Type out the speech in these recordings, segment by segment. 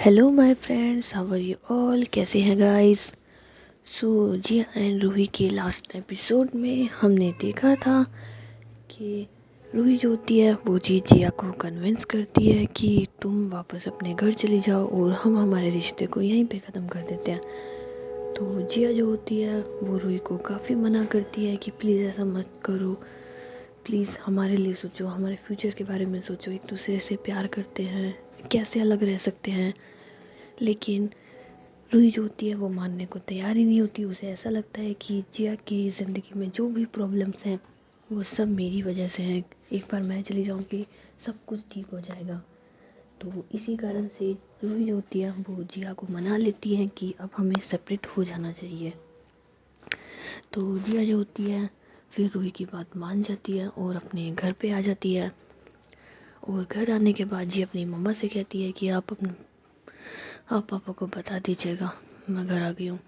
Hello my friends, how are you all? कैसे हैं guys? So Jiya and Ruhi के last episode में हमने देखा था कि रूही जो होती है वो जिया को कन्विंस करती है कि तुम वापस अपने घर चली जाओ और हम हमारे रिश्ते को यहीं पे ख़त्म कर देते हैं। तो जिया जो होती है वो रूही को काफ़ी मना करती है कि प्लीज़ ऐसा मत करो, प्लीज़ हमारे लिए सोचो, हमारे फ्यूचर के बारे में सोचो, एक दूसरे से प्यार करते हैं, कैसे अलग रह सकते हैं। लेकिन रूही जो होती है वो मानने को तैयार ही नहीं होती। उसे ऐसा लगता है कि जिया की ज़िंदगी में जो भी प्रॉब्लम्स हैं वो सब मेरी वजह से हैं, एक बार मैं चली जाऊंगी सब कुछ ठीक हो जाएगा। तो इसी कारण से रूही जो होती है वो जिया को मना लेती है कि अब हमें सेपरेट हो जाना चाहिए। तो जिया जो होती है फिर रूही की बात मान जाती है और अपने घर पे आ जाती है। और घर आने के बाद जी अपनी मम्मा से कहती है कि आप पापा को बता दीजिएगा मैं घर आ गई हूँ।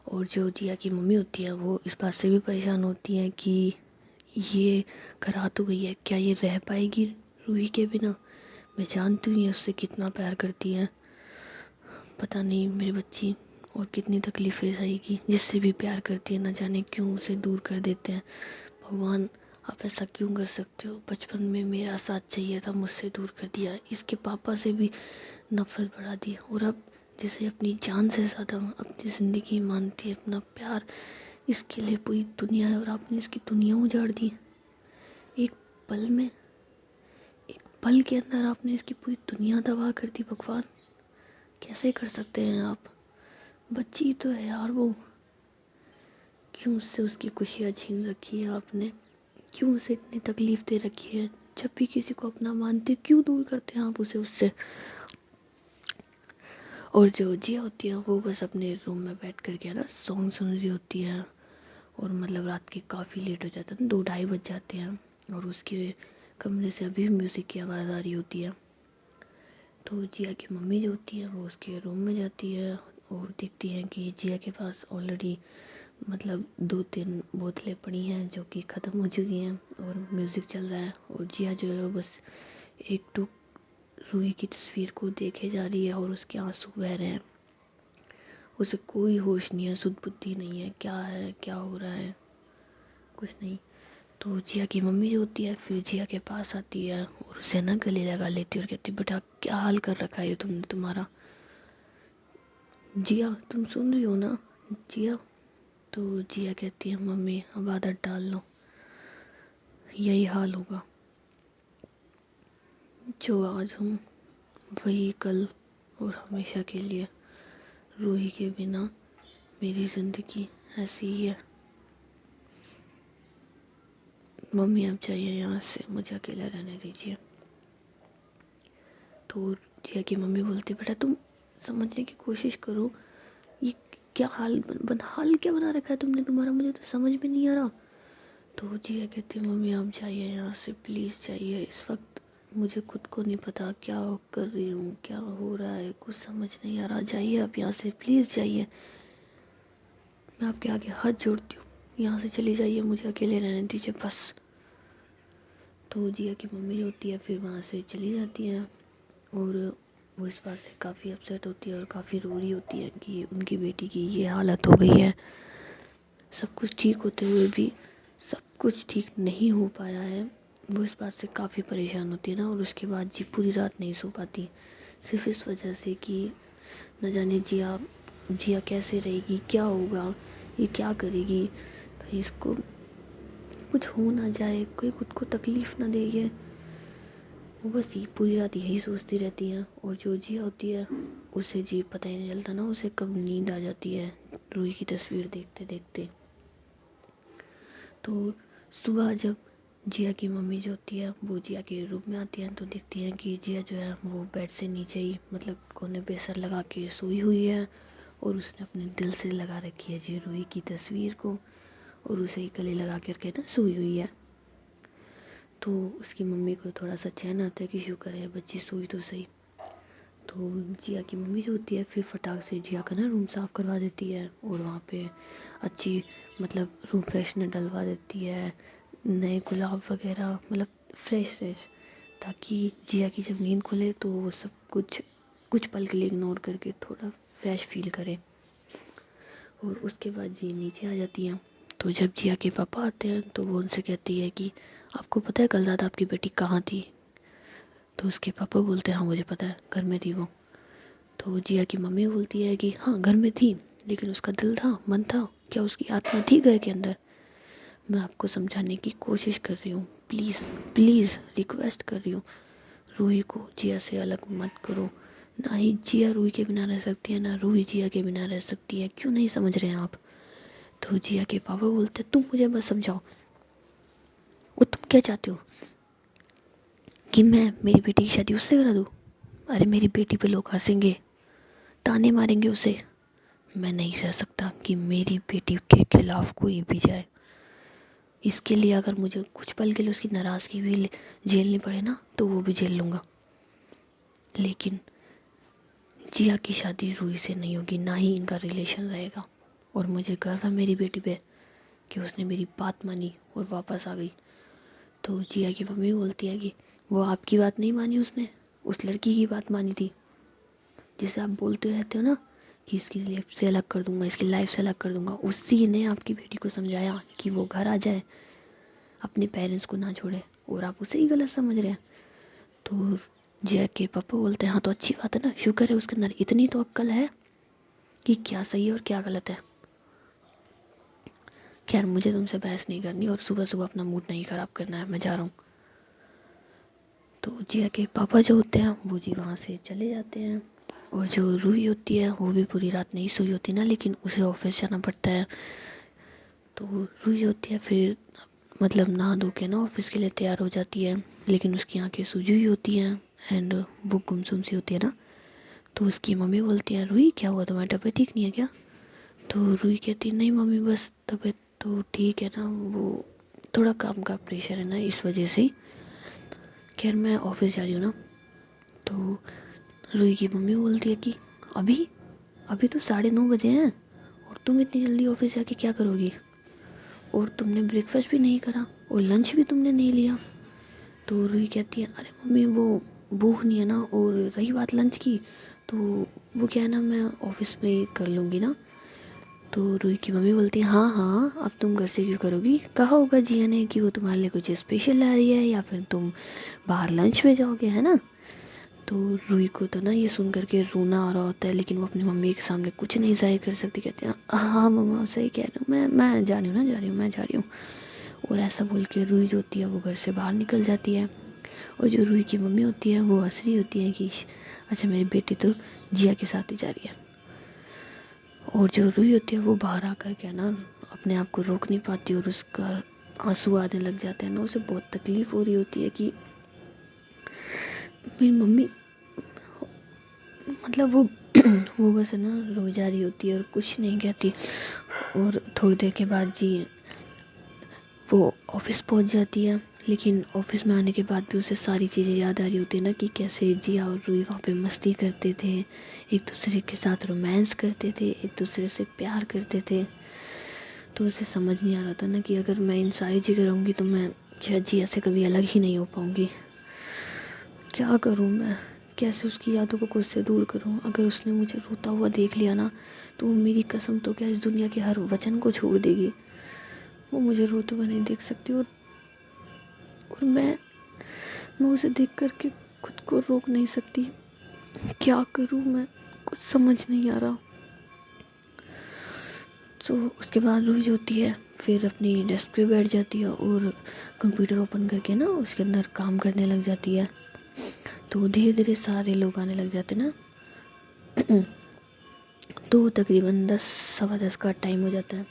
और जो जिया की मम्मी होती है वो इस बात से भी परेशान होती है कि ये घर आ तो गई है, क्या ये रह पाएगी रूही के बिना? मैं जानती हूँ ये उससे कितना प्यार करती है, पता नहीं मेरी बच्ची और कितनी तकलीफ़ें सहेगी। जिससे भी प्यार करती है ना जाने क्यों उसे दूर कर देते हैं। भगवान, आप ऐसा क्यों कर सकते हो? बचपन में मेरा साथ चाहिए था, मुझसे दूर कर दिया, इसके पापा से भी नफरत बढ़ा दी, और अब जिसे अपनी जान से ज़्यादा अपनी ज़िंदगी मानती है, अपना प्यार इसके लिए पूरी दुनिया है, और आपने इसकी दुनिया उजाड़ दी। एक पल में, एक पल के अंदर आपने इसकी पूरी दुनिया तबाह कर दी। भगवान, कैसे कर सकते हैं आप? बच्ची तो है यार वो, क्यों उससे उसकी खुशियाँ छीन रखी है आपने? क्यों उसे इतनी तकलीफ़ दे रखी है? जब भी किसी को अपना मानते क्यों दूर करते हैं आप उसे उससे? और जो जिया होती है वो बस अपने रूम में बैठ कर के ना सॉन्ग सुन रही होती है। और मतलब रात के काफ़ी लेट हो जाता है, 2-2:30 बज जाते हैं, और उसके कमरे से अभी भी म्यूज़िक की आवाज़ आ रही होती है। तो जिया की मम्मी जो होती है वो उसके रूम में जाती है और देखती हैं कि जिया के पास ऑलरेडी मतलब 2-3 बोतलें पड़ी हैं जो कि ख़त्म हो चुकी हैं, और म्यूज़िक चल रहा है, और जिया जो है बस एक टूक रूही की तस्वीर को देखे जा रही है और उसके आंसू बह रहे हैं। उसे कोई होश नहीं है, सुध बुद्धि नहीं है, क्या है क्या हो रहा है, कुछ नहीं। तो जिया की मम्मी जो होती है फिर जिया के पास आती है और उसे ना गले लगा लेती है और कहती है, बेटा क्या हाल कर रखा है ये तुमने तुम्हारा? जिया तुम सुन रही हो ना? जिया। तो जिया कहती है, मम्मी अब आदत डाल लो, यही हाल होगा, जो आज हूँ वही कल और हमेशा के लिए। रूही के बिना मेरी ज़िंदगी ऐसी ही है। मम्मी अब जाइए यहाँ से, मुझे अकेला रहने दीजिए। तो जिया की मम्मी बोलती, बेटा तुम समझने की कोशिश करो, ये क्या हाल क्या बना रखा है तुमने तुम्हारा, मुझे तो समझ में नहीं आ रहा। तो जिया कहती है, मम्मी आप जाइए यहाँ से, प्लीज़ जाइए, इस वक्त मुझे खुद को नहीं पता क्या कर रही हूँ, क्या हो रहा है, कुछ समझ नहीं आ रहा, जाइए आप यहाँ से, प्लीज़ जाइए, मैं आपके आगे हाथ जोड़ती हूँ, यहाँ से चली जाइए, मुझे अकेले रहने दीजिए बस। तो जिया की मम्मी जो होती है फिर वहाँ से चली जाती है, और वो इस बात से काफ़ी अपसेट होती है और काफ़ी रो रही होती है कि उनकी बेटी की ये हालत हो गई है। सब कुछ ठीक होते हुए भी सब कुछ ठीक नहीं हो पाया है। वो इस बात से काफ़ी परेशान होती है ना, और उसके बाद जी पूरी रात नहीं सो पाती, सिर्फ इस वजह से कि न जाने जिया जिया कैसे रहेगी, क्या होगा, ये क्या करेगी, कहीं इसको कुछ हो ना जाए, कोई खुद को तकलीफ़ ना दे ये। वो बस ये पूरी रात यही सोचती रहती हैं। और जो जिया होती है उसे जी पता ही नहीं चलता ना उसे कब नींद आ जाती है रूही की तस्वीर देखते देखते। तो सुबह जब जिया की मम्मी जो होती है वो जिया के रूम में आती हैं तो देखती हैं कि जिया जो है वो बेड से नीचे ही मतलब कोने पे सर लगा के सोई हुई है, और उसने अपने दिल से लगा रखी है जी रूही की तस्वीर को, और उसे ही गले लगा करके ना सोई हुई है। तो उसकी मम्मी को थोड़ा सा चैन आता है कि शुक्र है बच्ची सोई तो सही। तो जिया की मम्मी जो होती है फिर फटाक से जिया का ना रूम साफ़ करवा देती है, और वहाँ पे अच्छी मतलब रूम फ्रेशनर डलवा देती है, नए गुलाब वगैरह मतलब फ्रेश फ्रेश, ताकि जिया की जब नींद खुले तो वो सब कुछ कुछ पल के लिए इग्नोर करके थोड़ा फ्रेश फील करे। और उसके बाद जी नीचे आ जाती हैं। तो जब जिया के पापा आते हैं तो वो उनसे कहती है कि आपको पता है कल रात आपकी बेटी कहाँ थी? तो उसके पापा बोलते हैं हाँ मुझे पता है, घर में थी वो। तो जिया की मम्मी बोलती है कि हाँ घर में थी, लेकिन उसका दिल था, मन था, क्या उसकी आत्मा थी घर के अंदर? मैं आपको समझाने की कोशिश कर रही हूँ, प्लीज़ प्लीज़ रिक्वेस्ट कर रही हूँ, रूही को जिया से अलग मत करो। ना ही जिया रूही के बिना रह सकती है, ना रूही जिया के बिना रह सकती है। क्यों नहीं समझ रहे हैं आप? तो जिया के पापा बोलते तुम मुझे बस समझाओ, और तुम क्या चाहते हो कि मैं मेरी बेटी की शादी उससे करा दूँ? अरे मेरी बेटी पे लोग हंसेंगे, ताने मारेंगे उसे। मैं नहीं सह सकता कि मेरी बेटी के खिलाफ कोई भी जाए। इसके लिए अगर मुझे कुछ पल के लिए उसकी नाराज़गी भी झेलनी पड़े ना, तो वो भी झेल लूँगा, लेकिन जिया की शादी रूही से नहीं होगी, ना ही इनका रिलेशन रहेगा। और मुझे गर्व है मेरी बेटी पे कि उसने मेरी बात मानी और वापस आ गई। तो जिया की मम्मी बोलती है कि वो आपकी बात नहीं मानी, उसने उस लड़की की बात मानी थी, जिसे आप बोलते रहते हो ना कि इसकी लाइफ से अलग कर दूंगा, इसकी लाइफ से अलग कर दूंगा। उसी ने आपकी बेटी को समझाया कि वो घर आ जाए, अपने पेरेंट्स को ना छोड़े, और आप उसे ही गलत समझ रहे हैं। तो जिया के पापा बोलते हैं हाँ तो अच्छी बात है ना, शुक्र है उसके अंदर इतनी तो अक्ल है कि क्या सही है और क्या गलत है। खैर मुझे तुमसे बहस नहीं करनी और सुबह सुबह अपना मूड नहीं ख़राब करना है, मैं जा रहा हूँ। तो जिया के पापा जो होते हैं वो जी वहाँ से चले जाते हैं। और जो रूही होती है वो भी पूरी रात नहीं सोई होती ना, लेकिन उसे ऑफिस जाना पड़ता है। तो रूही होती है फिर मतलब नहा धो के ना ऑफिस के लिए तैयार हो जाती है, लेकिन उसकी आंखें सूजी हुई होती हैं एंड वो गुमसुम सी होती है ना। तो उसकी मम्मी बोलती है रूही क्या हुआ, तुम्हारी तबीयत ठीक नहीं है क्या? तो रूही कहती है नहीं मम्मी बस तबीयत तो ठीक है ना, वो थोड़ा काम का प्रेशर है ना, इस वजह से ही। खैर मैं ऑफिस जा रही हूँ ना। तो रूही की मम्मी बोलती है कि अभी अभी तो 9:30 बजे हैं, और तुम इतनी जल्दी ऑफिस जाके क्या करोगी? और तुमने ब्रेकफास्ट भी नहीं करा और लंच भी तुमने नहीं लिया। तो रूही कहती है अरे मम्मी वो भूख नहीं है ना, और रही बात लंच की तो वो क्या है ना, मैं ऑफिस में ही कर लूँगी ना। तो रूही की मम्मी बोलती है हाँ हाँ अब तुम घर से क्यों करोगी, कहा होगा जिया ने कि वो तुम्हारे लिए कुछ स्पेशल ला रही है, या फिर तुम बाहर लंच में जाओगे, है ना। तो रूही को तो ना ये सुन करके रोना आ रहा होता है, लेकिन वो अपनी मम्मी के सामने कुछ नहीं जाहिर कर सकती। कहती है हाँ मम्मा सही कह रही हूँ, मैं जा रही हूँ ना, जा रही हूँ, मैं जा रही हूँ। और ऐसा बोल के रूही जो होती है वो घर से बाहर निकल जाती है। और जो रूही की मम्मी होती है वो हंस रही होती है कि अच्छा मेरी बेटी तो जिया के साथ ही जा रही है। और जो रूही होती है वो बाहर आकर के ना अपने आप को रोक नहीं पाती, और उसका आंसू आने लग जाते हैं ना। उसे बहुत तकलीफ़ हो रही होती है कि मेरी मम्मी मतलब वो वो बस है ना रो जा रही होती है और कुछ नहीं कहती। और थोड़ी देर के बाद जी वो ऑफिस पहुंच जाती है, लेकिन ऑफिस में आने के बाद भी उसे सारी चीज़ें याद आ रही होती है ना कि कैसे जिया और रूही वहाँ पे मस्ती करते थे, एक दूसरे के साथ रोमांस करते थे, एक दूसरे से प्यार करते थे। तो उसे समझ नहीं आ रहा था ना कि अगर मैं इन सारी जगह रहूँगी तो मैं शायद जिया से कभी अलग ही नहीं हो पाऊँगी। क्या करूँ मैं, कैसे उसकी यादों को खुद से दूर करूँ? अगर उसने मुझे रोता हुआ देख लिया ना, तो वो मेरी कसम तो क्या इस दुनिया के हर वचन को छोड़ देगी। वो मुझे रोते हुए नहीं देख सकती, और मैं उसे देख करके खुद को रोक नहीं सकती। क्या करूँ मैं, कुछ समझ नहीं आ रहा। तो उसके बाद रूही जो होती है फिर अपनी डेस्क पे बैठ जाती है और कंप्यूटर ओपन करके ना उसके अंदर काम करने लग जाती है। तो धीरे धीरे सारे लोग आने लग जाते ना। तो तकरीबन 10 सवा 10 का टाइम हो जाता है।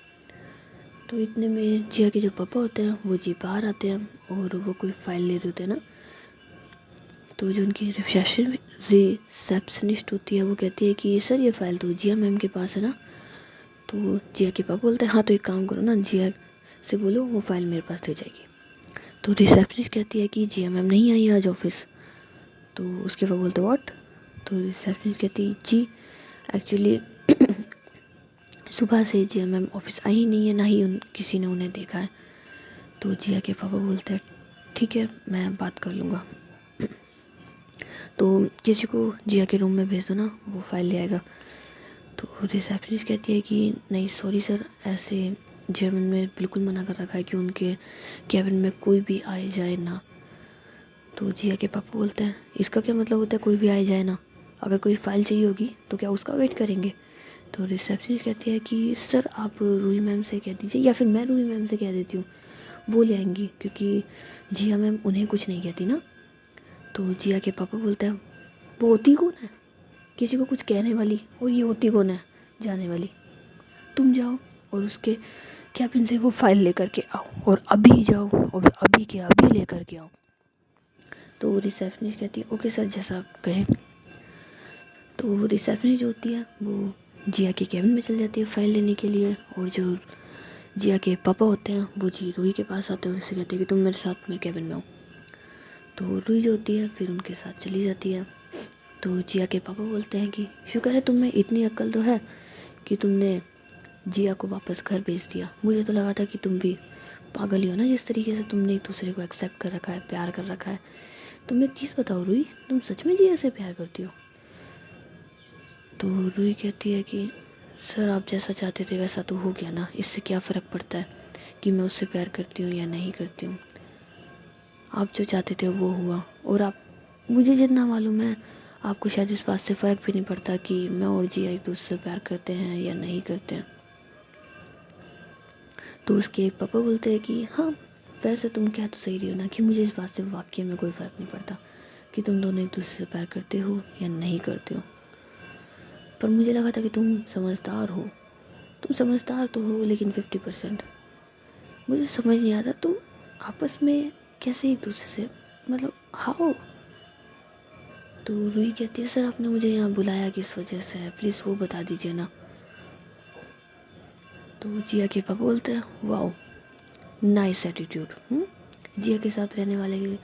तो इतने में जिया के जो पापा होते हैं वो जी बाहर आते हैं, और वो कोई फाइल ले रहे होते हैं ना। तो जो उनकी रिसेप्शनिस्ट होती है वो कहती है कि सर ये फ़ाइल तो जिया मैम के पास है ना। तो जिया के पापा बोलते हैं हाँ तो एक काम करो ना, जिया से बोलो वो फ़ाइल मेरे पास दे जाएगी। तो रिसेप्शनिस्ट कहती है कि जिया मैम नहीं आई आज ऑफिस। तो उसके पापा बोलते व्हाट। तो रिसेप्शनिस्ट कहती जी एक्चुअली सुबह से जिया मैम ऑफिस आई ही नहीं है, ना ही किसी ने उन्हें देखा है। तो जिया के पापा बोलते हैं ठीक है मैं बात कर लूँगा। तो किसी को जिया के रूम में भेज दो ना, वो फाइल ले आएगा। तो रिसेप्शनिस्ट कहती है कि नहीं सॉरी सर, ऐसे जर्मन में बिल्कुल मना कर रखा है कि उनके कैबिन में कोई भी आए जाए ना। तो जिया के पापा बोलते हैं इसका क्या मतलब होता है कोई भी आए जाए ना, अगर कोई फाइल चाहिए होगी तो क्या उसका वेट करेंगे। तो रिसेप्शनिस्ट कहती है कि सर आप रूही मैम से कह दीजिए, या फिर मैं रूही मैम से कह देती हूँ, वो ले आएंगी, क्योंकि जिया मैम उन्हें कुछ नहीं कहती ना। तो जिया के पापा बोलते हैं वो होती कौन है किसी को कुछ कहने वाली, और ये होती कौन है जाने वाली। तुम जाओ और उसके कैबिन से वो फाइल लेकर के आओ, और अभी जाओ और अभी के अभी लेकर के आओ। तो रिसेप्शनिस्ट कहती है ओके सर, जैसा आप कहें। तो रिसेप्शनिस्ट जो होती है वो जिया के कैबिन में चल जाती है फाइल लेने के लिए, और जो जिया के पापा होते हैं वो जी रूही के पास आते हैं और उससे कहते हैं कि तुम मेरे साथ मेरे कैबिन में आओ। तो रूही जो होती है फिर उनके साथ चली जाती है। तो जिया के पापा बोलते हैं कि शुक्र है तुम्हें इतनी अक्ल तो है कि तुमने जिया को वापस घर भेज दिया, मुझे तो लगा था कि तुम भी पागल ही हो ना, जिस तरीके से तुमने एक दूसरे को एक्सेप्ट कर रखा है, प्यार कर रखा है। तुम एक चीज़ बताओ रूही, तुम सच में जिया से प्यार करती हो। तो रूही कहती है कि सर आप जैसा चाहते थे वैसा तो हो गया ना, इससे क्या फ़र्क पड़ता है कि मैं उससे प्यार करती हूँ या नहीं करती हूँ। आप जो चाहते थे वो हुआ, और आप मुझे जितना मालूम है आपको शायद इस बात से फ़र्क भी नहीं पड़ता कि मैं और जिया एक दूसरे से प्यार करते हैं या नहीं करते हैं। तो उसके पापा बोलते हैं कि हाँ वैसे तुम कह तो सही रही हो ना कि मुझे इस बात से वाकई में कोई फ़र्क नहीं पड़ता कि तुम दोनों एक दूसरे से प्यार करते हो या नहीं करते हो, पर मुझे लगा था कि तुम समझदार हो। तुम समझदार तो हो लेकिन 50%। मुझे समझ नहीं आता तुम आपस में कैसे एक दूसरे से, मतलब हाउ। तो रूही कहती है सर आपने मुझे यहाँ बुलाया किस वजह से है, प्लीज़ वो बता दीजिए ना। तो जिया के पापा बोलते हैं वाओ नाइस एटीट्यूड। जिया के साथ रहने वाले के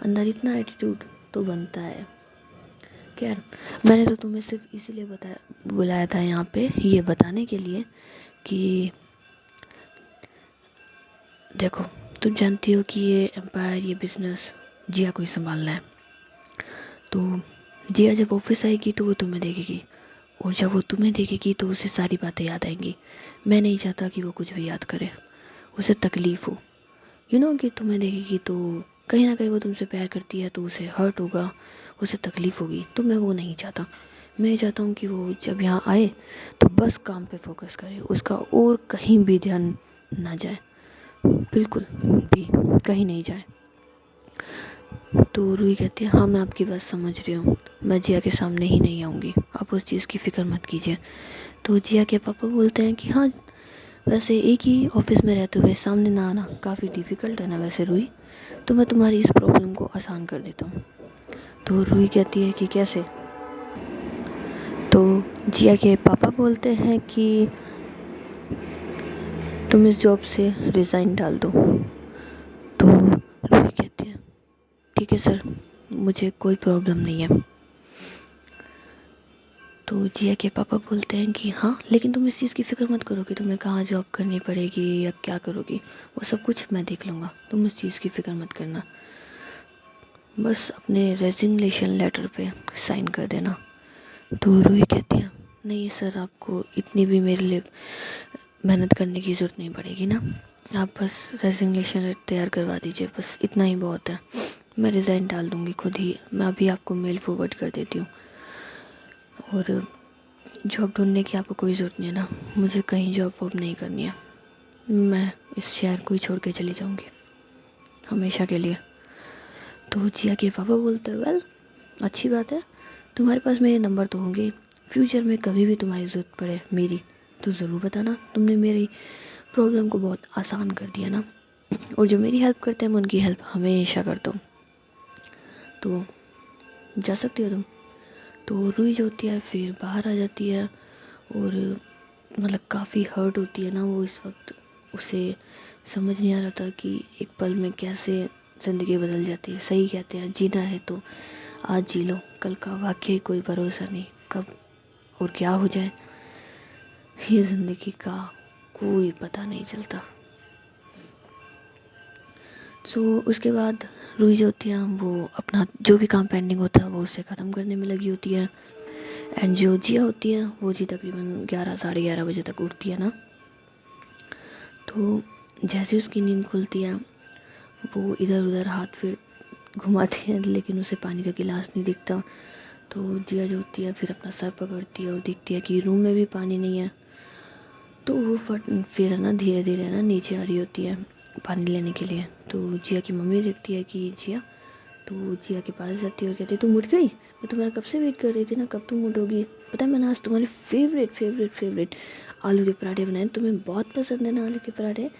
अंदर इतना एटीट्यूड तो बनता है। खैर मैंने तो तुम्हें सिर्फ इसीलिए बताया बुलाया था यहाँ पे, ये बताने के लिए कि देखो तुम जानती हो कि ये एम्पायर, ये बिजनेस जिया को ही संभालना है। तो जिया जब ऑफिस आएगी तो वो तुम्हें देखेगी, और जब वो तुम्हें देखेगी तो उसे सारी बातें याद आएंगी। मैं नहीं चाहता कि वो कुछ भी याद करे, उसे तकलीफ़ हो। कि तुम्हें देखेगी तो कहीं ना कहीं वो तुमसे प्यार करती है तो उसे हर्ट होगा, उसे तकलीफ़ होगी। तो मैं वो नहीं चाहता। मैं चाहता हूँ कि वो जब यहाँ आए तो बस काम पे फोकस करे, उसका और कहीं भी ध्यान ना जाए, बिल्कुल भी कहीं नहीं जाए। तो रूही कहती है हाँ मैं आपकी बात समझ रही हूँ, मैं जिया के सामने ही नहीं आऊँगी, आप उस चीज़ की फ़िक्र मत कीजिए। तो जिया के पापा बोलते हैं कि हाँ वैसे एक ही ऑफिस में रहते हुए सामने ना आना काफ़ी डिफ़िकल्ट है ना वैसे रूही, तो मैं तुम्हारी इस प्रॉब्लम को आसान कर देता हूँ। तो रूही कहती है कि कैसे। तो जिया के पापा बोलते हैं कि तुम इस जॉब से रिज़ाइन डाल दो। तो रूही कहती है ठीक है सर, मुझे कोई प्रॉब्लम नहीं है। तो जिया के पापा बोलते हैं कि हाँ लेकिन तुम इस चीज़ की फ़िक्र मत करो कि तुम्हें कहाँ जॉब करनी पड़ेगी या क्या करोगी, वो सब कुछ मैं देख लूँगा, तुम इस चीज़ की फ़िक्र मत करना, बस अपने रेजिग्नेशन लेटर पे साइन कर देना। तो रूही कहती है नहीं सर आपको इतनी भी मेरे लिए मेहनत करने की ज़रूरत नहीं पड़ेगी ना, आप बस रेजिग्नेशन लेटर तैयार करवा दीजिए, बस इतना ही बहुत है, मैं रिज़ाइन डाल दूँगी खुद ही, मैं अभी आपको मेल फॉरवर्ड कर देती हूँ। और जॉब ढूंढने की आपको कोई ज़रूरत नहीं है ना, मुझे कहीं जॉब वॉब नहीं करनी है, मैं इस शहर को ही छोड़ के चली जाऊँगी हमेशा के लिए। तो जिया के पापा बोलते हैं वेल अच्छी बात है, तुम्हारे पास मेरे नंबर तो होंगे, फ्यूचर में कभी भी तुम्हारी ज़रूरत पड़े मेरी तो ज़रूर बताना, तुमने मेरी प्रॉब्लम को बहुत आसान कर दिया ना, और जो मेरी हेल्प करते हैं मैं उनकी हेल्प हमेशा करता हूँ, तो जा सकती हो तुम। तो रूही जो होती है फिर बाहर आ जाती है, और मतलब काफ़ी हर्ट होती है ना वो इस वक्त, उसे समझ नहीं आ रहा था कि एक पल में कैसे ज़िंदगी बदल जाती है। सही कहते हैं जीना है तो आज जी लो, कल का वाकई कोई भरोसा नहीं, कब और क्या हो जाए ये ज़िंदगी का कोई पता नहीं चलता। सो उसके बाद रूही जो होती है वो अपना जो भी काम पेंडिंग होता है वो उसे ख़त्म करने में लगी होती है। एंड जो जिया होती है वो जी तकरीबन 11 साढ़े 11 बजे तक उठती है ना। तो जैसे उसकी नींद खुलती है वो इधर उधर हाथ फिर घुमाती है, लेकिन उसे पानी का गिलास नहीं दिखता। तो जिया जो होती है फिर अपना सर पकड़ती है और देखती है कि रूम में भी पानी नहीं है। तो वो फिर है ना धीरे धीरे ना नीचे आ रही होती है पानी लेने के लिए। तो जिया की मम्मी देखती है कि जिया, तो जिया के पास जाती है और कहती है तुम उठ गई, मैं तुम्हारा कब से वेट कर रही थी ना, कब तुम उठोगी। पता है मैंने आज तुम्हारे फेवरेट फेवरेट फेवरेट आलू के पराठे बनाए, तुम्हें बहुत पसंद है ना आलू के पराठे।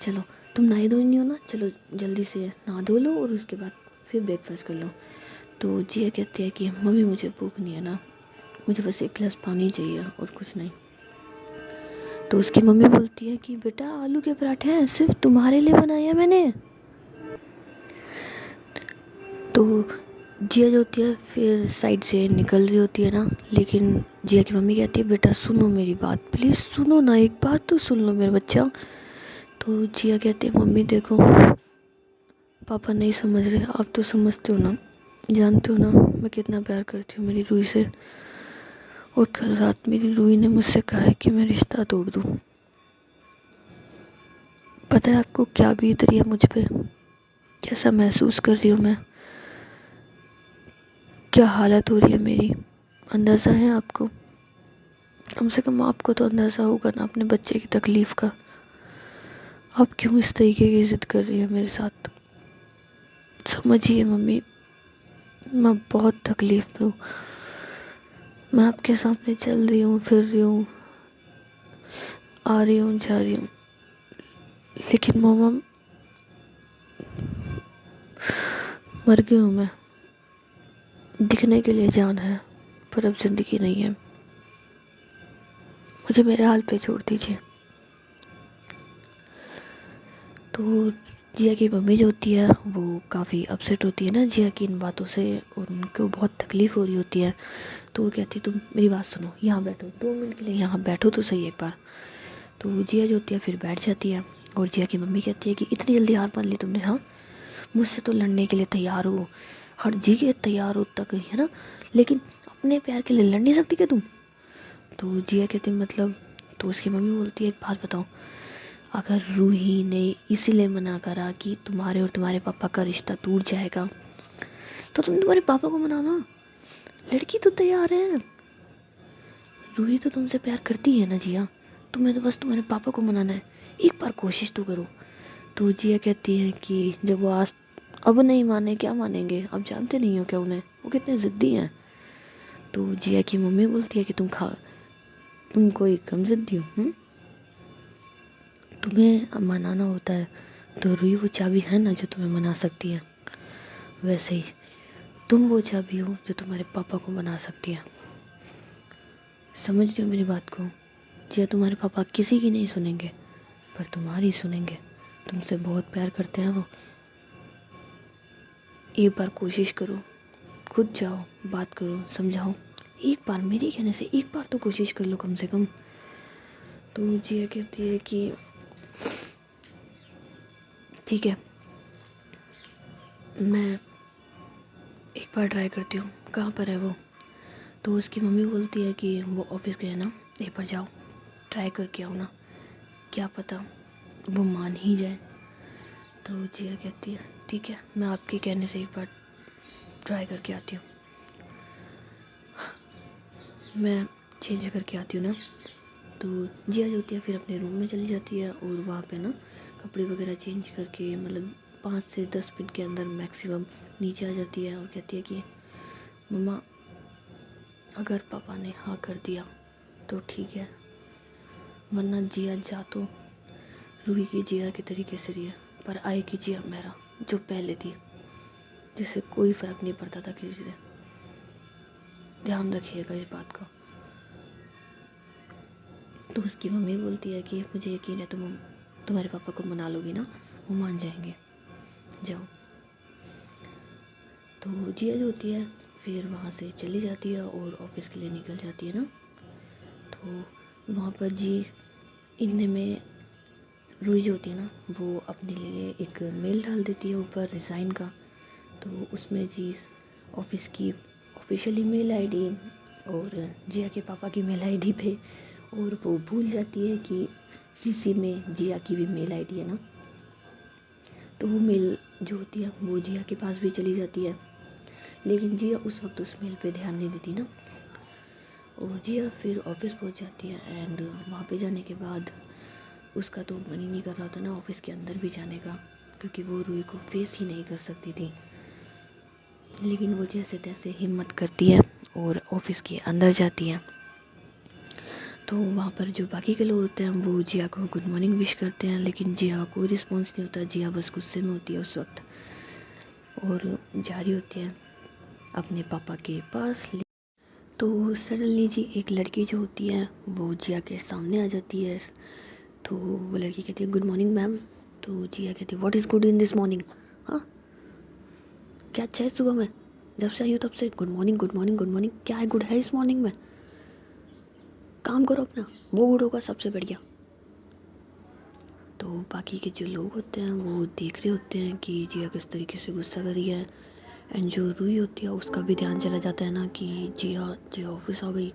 चलो तुम नहाई धोई नहीं हो ना, चलो जल्दी से नहा धो लो और उसके बाद फिर ब्रेकफास्ट कर लो। तो जिया कहती है कि मम्मी मुझे भूख नहीं है ना, मुझे बस एक गिलास पानी चाहिए और कुछ नहीं। तो उसकी मम्मी बोलती है कि बेटा आलू के पराठे हैं, सिर्फ तुम्हारे लिए बनाए हैं मैंने। तो जिया जो होती है फिर साइड से निकल रही होती है ना, लेकिन जिया की मम्मी कहती है बेटा सुनो मेरी बात, प्लीज़ सुनो ना, एक बार तो सुन लो मेरा बच्चा। तो जिया कहती है मम्मी देखो पापा नहीं समझ रहे, आप तो समझते हो ना, जानते हो ना मैं कितना प्यार करती हूँ मेरी रूही से। और कल रात मेरी रूही ने मुझसे कहा है कि मैं रिश्ता तोड़ दूँ। पता है आपको क्या बीत रही है मुझ पे, कैसा महसूस कर रही हूँ मैं, क्या हालत हो रही है मेरी, अंदाज़ा है आपको? कम से कम आपको तो अंदाज़ा होगा ना अपने बच्चे की तकलीफ़ का। आप क्यों इस तरीके की ज़िद कर रही है मेरे साथ? समझिए मम्मी, मैं बहुत तकलीफ़ में हूँ। मैं आपके सामने चल रही हूँ, फिर रही हूँ, आ रही हूँ, जा रही हूँ, लेकिन मामा मर गई हूँ मैं। दिखने के लिए जान है पर अब ज़िंदगी नहीं है। मुझे मेरे हाल पे छोड़ दीजिए। तो जिया की मम्मी जो होती है वो काफ़ी अपसेट होती है ना जिया की इन बातों से, उनको बहुत तकलीफ़ हो रही होती है। तो वो कहती है तुम मेरी बात सुनो, यहाँ बैठो 2 मिनट के लिए, यहाँ बैठो तो सही एक बार। तो जिया जो होती है फिर बैठ जाती है और जिया की मम्मी कहती है कि इतनी जल्दी हार मान ली तुमने, हाँ मुझसे तो लड़ने के लिए तैयार हो, हर जगह तैयार हो तक है ना, लेकिन अपने प्यार के लिए लड़ नहीं सकती क्या तुम? तो जिया कहती मतलब, तो उसकी मम्मी बोलती है एक बात बताओ, अगर रूही ने इसीलिए मना करा कि तुम्हारे और तुम्हारे पापा का रिश्ता टूट जाएगा, तो तुम तुम्हारे पापा को मनाना, लड़की तो तैयार है। रूही तो तुमसे प्यार करती है ना जिया, तुम्हें तो बस तुम्हारे पापा को मनाना है, एक बार कोशिश तो करो। तो जिया कहती है कि जब वो आज अब नहीं माने क्या मानेंगे, अब जानते नहीं हो क्या उन्हें, वो कितने ज़िद्दी हैं। तो जिया की मम्मी बोलती है कि तुम कोई कम ज़िद्दी हो, तुम्हें मनाना होता है तो रूही वो चाबी है ना जो तुम्हें मना सकती है, वैसे ही तुम वो चाबी हो जो तुम्हारे पापा को मना सकती है। समझ रहे हो मेरी बात को? जिया तुम्हारे पापा किसी की नहीं सुनेंगे पर तुम्हारी सुनेंगे, तुमसे बहुत प्यार करते हैं वो। एक बार कोशिश करो, खुद जाओ बात करो समझाओ, एक बार मेरे कहने से एक बार तो कोशिश कर लो कम से कम। तो जिया कहती है कि ठीक है मैं एक बार ट्राई करती हूँ, कहाँ पर है वो? तो उसकी मम्मी बोलती है कि वो ऑफिस गए ना, एक बार जाओ ट्राई करके आओ ना, क्या पता वो मान ही जाए। तो जिया कहती है ठीक है मैं आपके कहने से एक बार ट्राई करके आती हूँ, मैं चेंज करके आती हूँ ना। तो जिया जो होती है फिर अपने रूम में चली जाती है और वहाँ पे ना कपड़े वगैरह चेंज करके मतलब 5 से 10 मिनट के अंदर मैक्सिमम नीचे आ जाती है और कहती है कि मम्मा अगर पापा ने हाँ कर दिया तो ठीक है, वरना जिया जा तो रूही की जिया के तरीके से रही है, पर आएगी जिया मेरा जो पहले थी, जिससे कोई फ़र्क नहीं पड़ता था किसी से। ध्यान रखिएगा इस बात का। तो उसकी मम्मी बोलती है कि मुझे यकीन है तुम तुम्हारे पापा को मना लोगी ना, वो मान जाएंगे, जाओ। तो जिया जो होती है फिर वहाँ से चली जाती है और ऑफिस के लिए निकल जाती है ना। तो वहाँ पर जी इतने में रूही जो होती है ना, वो अपने लिए एक मेल डाल देती है ऊपर रिज़ाइन का। तो उसमें जी ऑफिस की ऑफिशियल ईमेल आईडी और जिया के पापा की मेल आईडी पे, और वो भूल जाती है कि सीसी में जिया की भी मेल आईडी है ना। तो वो मेल जो होती है वो जिया के पास भी चली जाती है, लेकिन जिया उस वक्त उस मेल पे ध्यान नहीं देती ना। और जिया फिर ऑफिस पहुंच जाती है एंड वहाँ पे जाने के बाद उसका तो मन ही नहीं कर रहा था ना ऑफिस के अंदर भी जाने का, क्योंकि वो रूही को फेस ही नहीं कर सकती थी। लेकिन वो जैसे तैसे हिम्मत करती है और ऑफिस के अंदर जाती है। तो वहाँ पर जो बाकी के लोग होते हैं वो जिया को गुड मॉर्निंग विश करते हैं, लेकिन जिया का कोई रिस्पॉन्स नहीं होता। जिया बस गुस्से में होती है उस वक्त और जा रही होती है अपने पापा के पास। तो सडनली जी एक लड़की जो होती है वो जिया के सामने आ जाती है। तो वो लड़की कहती है गुड मॉर्निंग मैम। तो जिया कहती है what is good in this morning. हाँ, क्या अच्छा है सुबह में? जब से आई हो तब से good morning good morning good morning. क्या है गुड है इस मॉर्निंग में? काम करो अपना, वो गुड होगा सबसे बढ़िया। तो बाकी के जो लोग होते हैं वो देख रहे होते हैं कि जिया किस तरीके से गुस्सा कर रही है। एंड जो रूही होती है उसका भी ध्यान चला जाता है ना कि जिया जिया ऑफिस आ गई।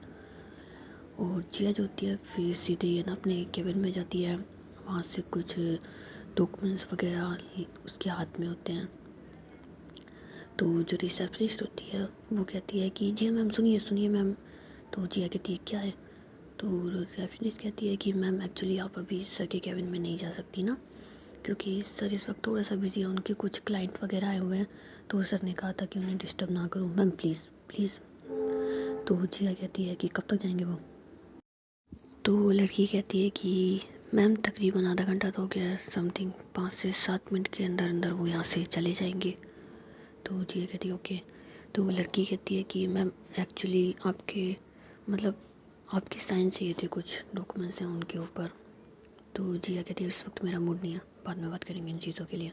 और जिया जो होती है फिर सीधे ये ना अपने केबिन में जाती है। वहाँ से कुछ डॉक्यूमेंट्स वगैरह उसके हाथ में होते हैं। तो जो रिसेप्शनिस्ट होती है वो कहती है कि जी मैम सुनिए सुनिए मैम। तो जिया कहती है क्या है? तो रिसेप्शनिस्ट कहती है कि मैम एक्चुअली आप अभी सर के केबिन में नहीं जा सकती ना, क्योंकि सर इस वक्त थोड़ा सा बिजी है, उनके कुछ क्लाइंट वगैरह आए हुए हैं। तो सर ने कहा था कि उन्हें डिस्टर्ब ना करूं मैम, प्लीज़ प्लीज़। तो जिया कहती है कि कब तक जाएंगे वो? तो लड़की कहती है कि मैम तकरीबन आधा घंटा तो हो गया है, समथिंग 5 से 7 मिनट के अंदर अंदर वो यहाँ से चले जाएंगे। तो जिया कहती है ओके। तो वो लड़की कहती है कि मैम एक्चुअली आपके मतलब आपके साइन चाहिए थे, कुछ डॉक्यूमेंट्स हैं उनके ऊपर। तो जिया कहती है इस वक्त मेरा मूड नहीं है, बाद में बात करेंगे इन चीज़ों के लिए।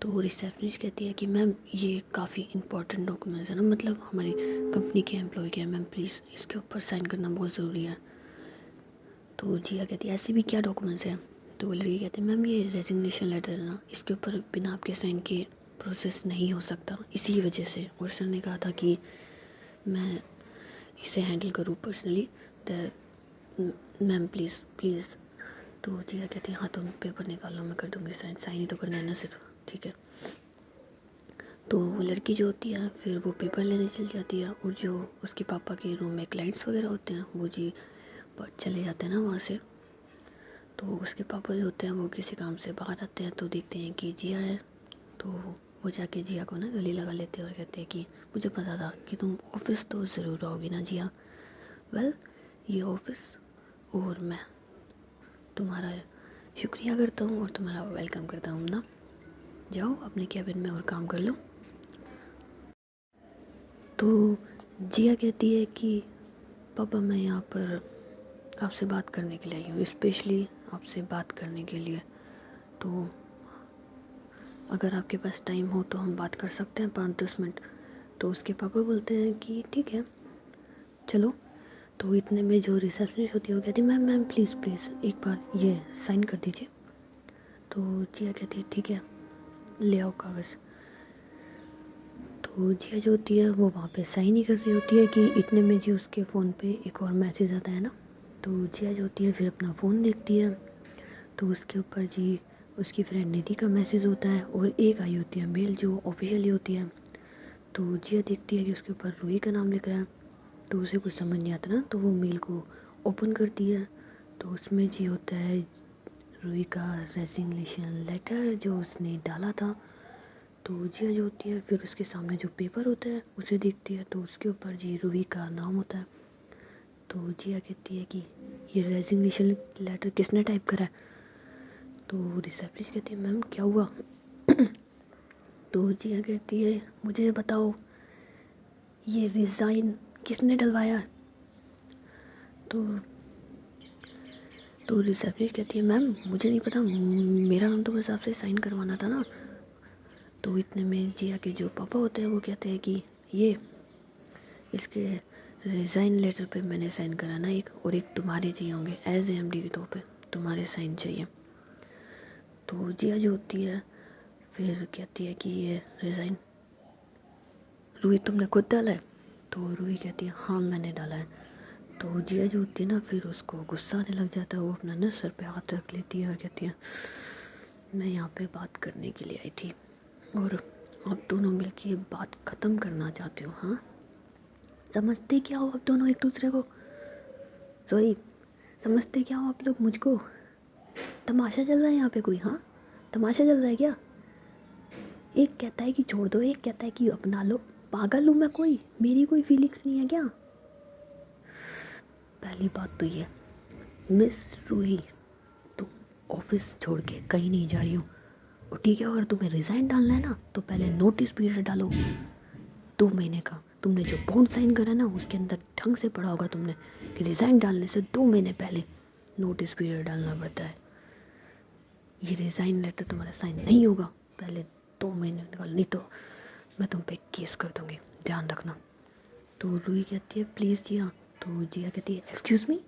तो रिसेप्शनिस्ट कहती है कि मैम ये काफ़ी इंपॉर्टेंट डॉक्यूमेंट्स है ना, मतलब हमारी कंपनी के एम्प्लॉय के हैं मैम, प्लीज़ इसके ऊपर साइन करना बहुत ज़रूरी है। तो जिया कहती है ऐसे भी क्या डॉक्यूमेंट्स हैं? तो वो लड़की कहती है मैम ये रेजिग्नेशन लेटर है ना, इसके ऊपर बिना आपके साइन के प्रोसेस नहीं हो सकता, इसी वजह से। और सर ने कहा था कि मैं इसे हैंडल करूँ पर्सनली, मैम प्लीज़ प्लीज़। तो जिया कहती है हाँ तुम पेपर निकाल लो, मैं कर दूँगी साइन, साइन ही तो करना है ना सिर्फ, ठीक है। तो वो लड़की जो होती है फिर वो पेपर लेने चल जाती है, और जो उसके पापा के रूम में क्लाइंट्स वगैरह होते हैं वो जी चले जाते हैं ना वहाँ से। तो उसके पापा जो होते हैं वो किसी काम से बाहर आते हैं तो देखते हैं कि जिया है। तो वो जाके जिया को ना गले लगा लेते हैं और कहते हैं कि मुझे पता था कि तुम ऑफिस तो ज़रूर आओगी ना जिया। वेल ये ऑफिस और मैं तुम्हारा शुक्रिया करता हूँ और तुम्हारा वेलकम करता हूँ ना। जाओ अपने कैबिन में और काम कर लो। तो जिया कहती है कि पापा मैं यहाँ पर आपसे बात करने के लिए आई हूँ, स्पेशली आपसे बात करने के लिए। तो अगर आपके पास टाइम हो तो हम बात कर सकते हैं 5-10 मिनट। तो उसके पापा बोलते हैं कि ठीक है चलो। तो इतने में जो रिसेप्शनिस्ट होती है वो कहती है मैम मैम प्लीज़ प्लीज़ एक बार ये साइन कर दीजिए। तो जिया कहती है ठीक है ले आओ कागज़। तो जिया जो होती है वो वहाँ पे साइन ही कर रही होती है कि इतने में जी उसके फ़ोन पे एक और मैसेज आता है ना। तो जिया जो होती है फिर अपना फ़ोन देखती है तो उसके ऊपर जी उसकी फ्रेंड निधि का मैसेज होता है और एक आई होती है मेल जो ऑफिशियली होती है। तो जिया देखती है कि उसके ऊपर रूही का नाम लिख रहा है। तो उसे कुछ समझ नहीं आता ना, तो वो मेल को ओपन करती है। तो उसमें जी होता है रूही का रेजिग्नेशन लेटर जो उसने डाला था। तो जिया जो होती है फिर उसके सामने जो पेपर होता है उसे देखती है तो उसके ऊपर जी रूही का नाम होता है। तो जिया कहती है कि ये रेजिग्नेशन लेटर किसने टाइप करा है? तो रिसेप्शनिस्ट कहती है मैम क्या हुआ? तो जिया कहती है मुझे बताओ ये रिज़ाइन किसने डलवाया? तो रिसेप्शनिस्ट कहती है मैम मुझे नहीं पता, मेरा नाम तो बस आपसे साइन करवाना था ना। तो इतने में जिया के जो पापा होते हैं वो कहते हैं कि ये इसके रिज़ाइन लेटर पे मैंने साइन कराना एक, और एक तुम्हारे चाहिए होंगे एज एमडी के तौर पे, तुम्हारे साइन चाहिए। तो जिया जो होती है फिर कहती है कि ये रिज़ाइन रूही तुमने खुद डाला है। तो रूही कहती है हाँ मैंने डाला है। तो जिया जो होती है ना फिर उसको गुस्सा आने लग जाता है। वो अपना ना सर पे हाथ रख लेती है और कहती है मैं यहाँ पे बात करने के लिए आई थी और आप दोनों मिलके ये बात ख़त्म करना चाहते हो। हाँ समझते क्या हो आप दोनों एक दूसरे को, सॉरी समझते क्या हो आप लोग मुझको। तमाशा चल रहा है यहाँ पे कोई, हाँ तमाशा चल रहा है क्या। एक कहता है कि छोड़ दो, एक कहता है कि अपना लो। पागल हूँ मैं कोई, मेरी कोई फीलिंग्स नहीं है क्या। पहली बात तो ये मिस रूही तुम ऑफिस छोड़ के कहीं नहीं जा रही हो और ठीक है। अगर तुम्हें रिज़ाइन डालना है ना तो पहले नोटिस पीरियड डालो 2 महीने का। तुमने जो बॉन्ड साइन करा ना उसके अंदर ढंग से पढ़ा होगा तुमने कि रिज़ाइन डालने से 2 महीने पहले नोटिस पीरियड डालना पड़ता है। ये रिज़ाइन लेटर तुम्हारा साइन नहीं होगा पहले 2 महीने निकाल, नहीं तो मैं तुम पे केस कर दूंगी, ध्यान रखना। तो रूही कहती है प्लीज़ जिया। तो जिया कहती है एक्सक्यूज़ मी,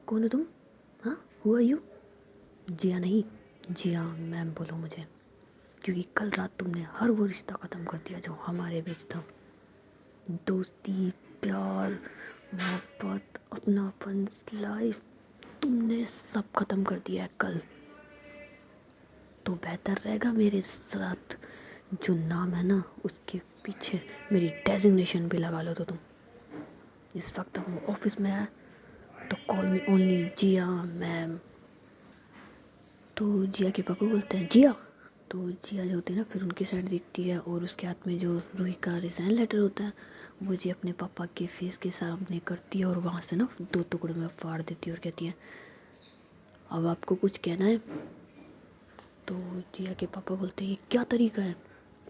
कौन हो तुम, हाँ हु आर यू। जिया नहीं, जिया मैम बोलो मुझे, क्योंकि कल रात तुमने हर वो रिश्ता ख़त्म कर दिया जो हमारे बीच था। दोस्ती, प्यार, मोहब्बत, अपनापन, लाइफ, तुमने सब ख़त्म कर दिया है कल। तो बेहतर रहेगा मेरे साथ जो नाम है ना उसके पीछे मेरी डेजिग्नेशन भी लगा लो। तो तुम इस वक्त हम ऑफिस में है तो कॉल मी ओनली जिया मैम। तो जिया के पापा बोलते हैं जिया। तो जिया जो होती है ना फिर उनकी साइड देखती है और उसके हाथ में जो रूही का रिज़ाइन लेटर होता है वो जी अपने पापा के फेस के सामने करती है और वहाँ से ना 2 टुकड़ों में फाड़ देती है और कहती है अब आपको कुछ कहना है। तो जिया के पापा बोलते हैं ये क्या तरीका है।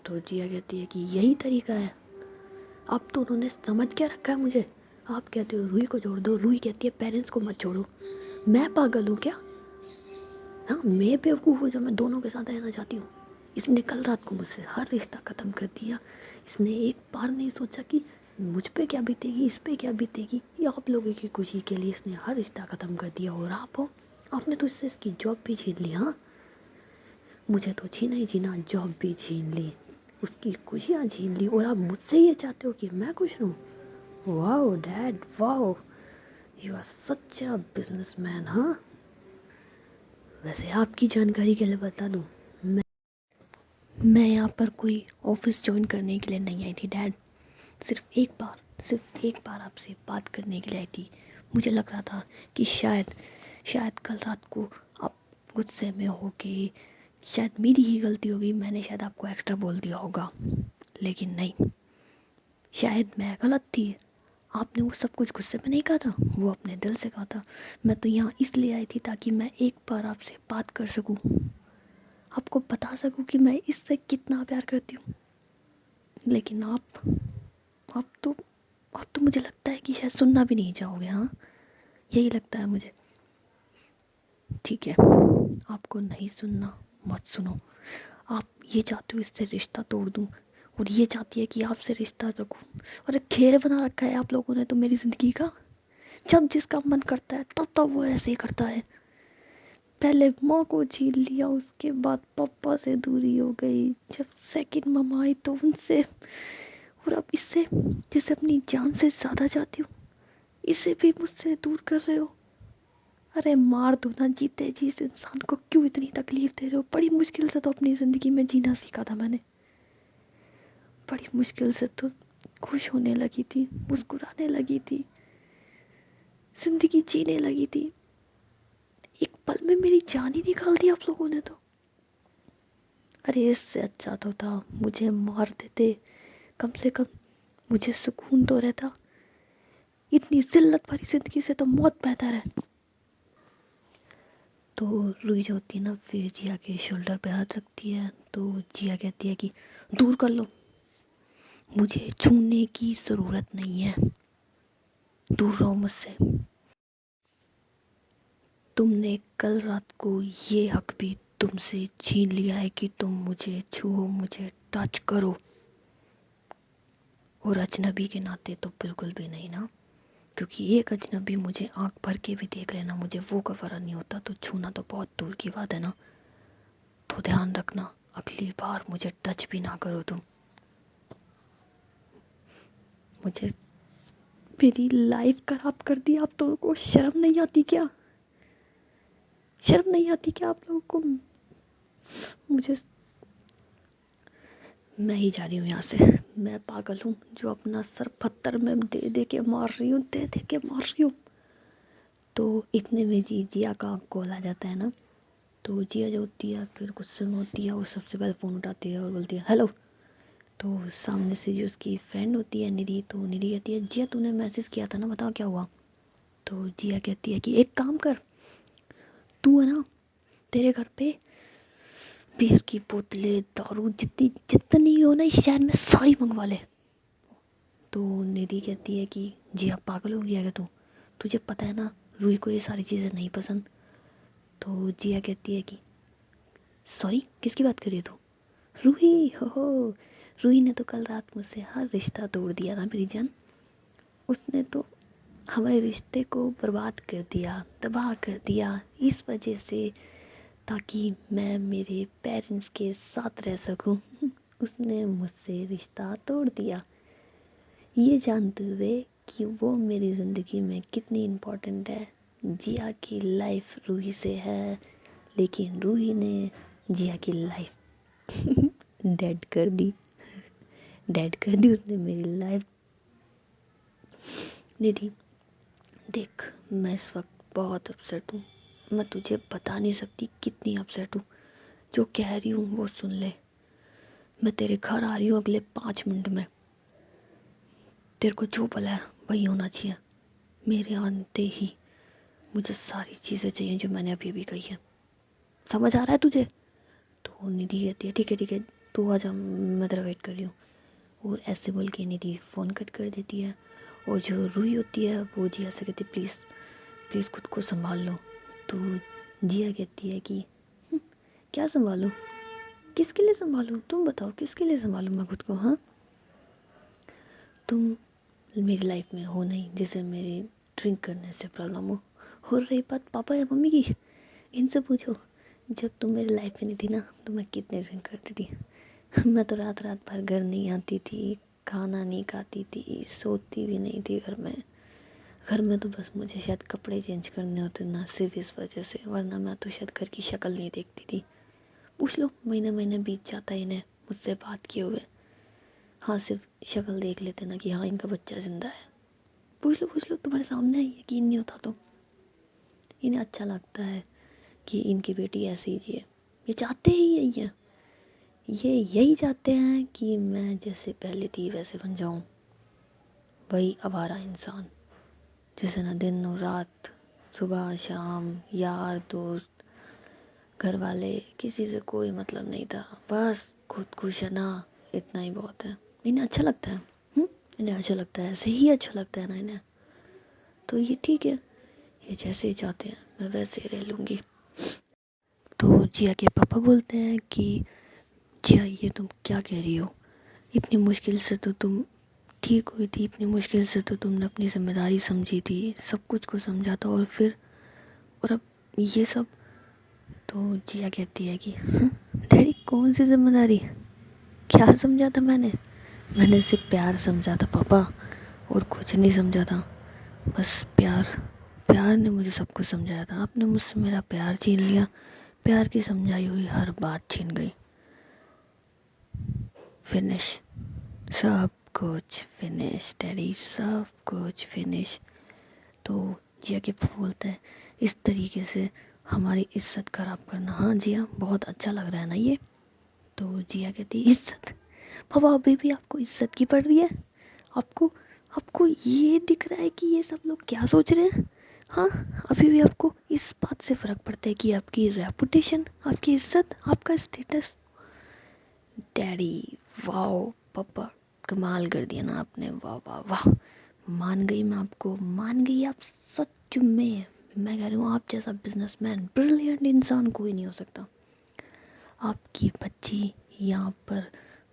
तो जिया कहती है कि यही तरीका है। अब तो उन्होंने समझ क्या रखा है मुझे। आप कहते हो रूही को छोड़ दो, रूही कहती है पेरेंट्स को मत छोड़ो। मैं पागल हूँ क्या, हाँ मैं बेवकूफ़ हूँ जो मैं दोनों के साथ रहना चाहती हूँ। इसने कल रात को मुझसे हर रिश्ता ख़त्म कर दिया। इसने एक बार नहीं सोचा कि मुझ पे क्या बीतेगी, इस पे क्या बीतेगी, या आप लोगों की खुशी के लिए इसने हर रिश्ता ख़त्म कर दिया। और आप हो, आपने तो इससे इसकी जॉब भी छीन ली। हाँ मुझे तो छीना ही छीना, जॉब भी छीन ली, उसकी खुशियाँ छीन ली और आप मुझसे ये चाहते हो कि मैं खुश रहूँ। Wow dad wow, you are such a businessman. हाँ वैसे आपकी जानकारी के लिए बता दूँ मैं यहाँ पर कोई ऑफिस ज्वाइन करने के लिए नहीं आई थी डैड। सिर्फ एक बार आपसे बात करने के लिए आई थी। मुझे लग रहा था कि शायद कल रात को आप गुस्से में हो के शायद मेरी ही गलती होगी, मैंने शायद आपको एक्स्ट्रा बोल दिया होगा। लेकिन नहीं, शायद मैं गलत थी। आपने वो सब कुछ गुस्से में नहीं कहा था, वो अपने दिल से कहा था। मैं तो यहाँ इसलिए आई थी ताकि मैं एक बार आपसे बात कर सकूँ, आपको बता सकूँ कि मैं इससे कितना प्यार करती हूँ। लेकिन आप तो मुझे लगता है कि शायद सुनना भी नहीं चाहोगे। हाँ यही लगता है मुझे। ठीक है आपको नहीं सुनना मत सुनो। आप ये चाहते हो इससे रिश्ता तोड़ दूँ और ये चाहती है कि आपसे रिश्ता रखूँ। और एक खेल बना रखा है आप लोगों ने तो मेरी ज़िंदगी का। जब जिसका मन करता है तब वो ऐसे ही करता है। पहले माँ को छीन लिया, उसके बाद पापा से दूरी हो गई, जब सेकंड मम्मा आई तो उनसे, और अब इससे जिसे अपनी जान से ज़्यादा चाहती हूँ इसे भी मुझसे दूर कर रहे हो। अरे मार दो ना, जीते जी इस इंसान को क्यों इतनी तकलीफ दे रहे हो। बड़ी मुश्किल से तो अपनी ज़िंदगी में जीना सीखा था मैंने, बड़ी मुश्किल से तो खुश होने लगी थी, मुस्कुराने लगी थी, ज़िंदगी जीने लगी थी। एक पल में मेरी जान ही निकाल दी आप लोगों ने तो। अरे इससे अच्छा तो था मुझे मार देते, कम से कम मुझे सुकून तो रहता। इतनी जिल्लत भरी ज़िंदगी से तो मौत बेहतर है। तो रुई जो होती है ना फिर जिया के शोल्डर पे हाथ रखती है। तो जिया कहती है कि दूर कर लो, मुझे छूने की ज़रूरत नहीं है, दूर रहो मुझसे। तुमने कल रात को ये हक भी तुमसे छीन लिया है कि तुम मुझे छुओ, मुझे टच करो। और अजनबी के नाते तो बिल्कुल भी नहीं ना, क्योंकि एक अजनबी मुझे आंख भर के भी देख लेना मुझे वो गवारा नहीं होता, तो छूना तो बहुत दूर की बात है ना। तो ध्यान रखना, अगली बार मुझे टच भी ना करो तुम। मुझे मेरी लाइफ खराब कर दी। आप लोगों को शर्म नहीं आती क्या? शर्म नहीं आती क्या आप लोगों को? मुझे मैं ही जा रही हूँ यहाँ से। मैं पागल हूँ जो अपना सर पत्थर में दे दे के मार रही हूँ, दे दे के मार रही हूँ। तो इतने में जिया का कॉल आ जाता है ना। तो जिया जो होती है फिर गुस्से में होती है, वो सबसे पहले फ़ोन उठाती है और बोलती है हेलो। तो सामने से जो उसकी फ्रेंड होती है निधि, तो निधि कहती है जिया तूने मैसेज किया था ना, बताओ क्या हुआ। तो जिया कहती है कि एक काम कर, तू है ना, तेरे घर पे बियर की बोतलें, दारू जितनी हो ना इस शहर में सारी मंगवा ले। तो निधि कहती है कि जी आप पागल हो गया क्या तू? तुझे पता है ना रूही को ये सारी चीज़ें नहीं पसंद। तो जिया कहती है कि सॉरी किसकी बात कर रही है तू? रूही हो, रूही ने तो कल रात मुझसे हर रिश्ता तोड़ दिया ना मेरी जान। उसने तो हमारे रिश्ते को बर्बाद कर दिया, तबाह कर दिया इस वजह से, ताकि मैं मेरे पेरेंट्स के साथ रह सकूं। उसने मुझसे रिश्ता तोड़ दिया, ये जानते हुए कि वो मेरी ज़िंदगी में कितनी इम्पोर्टेंट है। जिया की लाइफ रूही से है, लेकिन रूही ने जिया की लाइफ डेड कर दी। डेड कर दी उसने मेरी लाइफ। निधि देख, मैं इस वक्त बहुत अपसेट हूँ। मैं तुझे बता नहीं सकती कितनी अपसेट हूँ। जो कह रही हूँ वो सुन ले। मैं तेरे घर आ रही हूँ अगले 5 मिनट में। तेरे को जो बोला है वही होना चाहिए। मेरे आते ही मुझे सारी चीज़ें चाहिए जो मैंने अभी अभी कही है। समझ आ रहा है तुझे? तो निधि कहती है ठीक है तू आ जा, मैं तेरा वेट कर रही हूँ। और ऐसे बोल के निधि फ़ोन कट कर देती है। और जो रूही होती है वो जिया से कहती है प्लीज़ प्लीज़ खुद को संभाल लो। तो जिया कहती है कि क्या संभालूं, किसके लिए संभालूं, तुम बताओ किसके लिए संभालूं मैं खुद को। हाँ, तुम मेरी लाइफ में हो नहीं जिसे मेरी ड्रिंक करने से प्रॉब्लम हो रही बात पापा या मम्मी की, इनसे पूछो। जब तुम मेरी लाइफ में नहीं थी ना तो मैं कितने ड्रिंक करती थी। मैं तो रात रात भर घर नहीं आती थी, खाना नहीं खाती थी, सोती भी नहीं थी घर में। घर में तो बस मुझे शायद कपड़े चेंज करने होते ना, सिर्फ इस वजह से, वरना मैं तो शायद घर की शक्ल नहीं देखती थी। पूछ लो, महीने महीने बीत जाता है इन्हें मुझसे बात किए हुए। हाँ, सिर्फ शक्ल देख लेते ना कि हाँ इनका बच्चा ज़िंदा है। पूछ लो तुम्हारे सामने है, यकीन नहीं होता तो। इन्हें अच्छा लगता है कि इनकी बेटी ऐसी ही जिए। ये चाहते ही यही है, ये यही चाहते हैं कि मैं जैसे पहले थी वैसे बन जाऊं। वही आवारा इंसान जिसे ना दिन और रात, सुबह शाम, यार दोस्त, घर वाले, किसी से कोई मतलब नहीं था। बस खुद खुश है ना, इतना ही बहुत है। इन्हें अच्छा लगता है। इन्हें अच्छा लगता है, ऐसे ही अच्छा लगता है ना इन्हें। तो ये ठीक है, ये जैसे ही चाहते हैं मैं वैसे ही रह लूँगी। तो जिया के पापा बोलते हैं कि जिया ये तुम क्या कह रही हो? इतनी मुश्किल से तो तुम ठीक हुई थी, इतनी मुश्किल से तो तुमने अपनी जिम्मेदारी समझी थी, सब कुछ को समझा था, और फिर और अब ये सब। तो जिया कहती है कि डैडी कौन सी जिम्मेदारी, क्या समझा था मैंने? मैंने सिर्फ प्यार समझा था पापा, और कुछ नहीं समझा था। बस प्यार, प्यार ने मुझे सब कुछ समझाया था। आपने मुझसे मेरा प्यार छीन लिया, प्यार की समझाई हुई हर बात छीन गई। फिनिश, सब कुछ फिनिश डैडी, सब कुछ फिनिश। तो जिया के पापा बोलते हैं इस तरीके से हमारी इज्जत खराब करना, हाँ जिया बहुत अच्छा लग रहा है ना ये। तो जिया कहती है इज्जत? पापा अभी भी आपको इज्जत की पड़ रही है? आपको आपको ये दिख रहा है कि ये सब लोग क्या सोच रहे हैं? हाँ, अभी भी आपको इस बात से फ़र्क पड़ता है कि आपकी रेपुटेशन, आपकी इज्जत, आपका स्टेटस। डैडी वाह, पापा कमाल कर दिया ना आपने, वाह वाह वाह। मान गई मैं आपको, मान गई आप सच में। मैं कह रही हूँ आप जैसा बिजनेसमैन, ब्रिलियंट इंसान कोई नहीं हो सकता। आपकी बच्ची यहाँ पर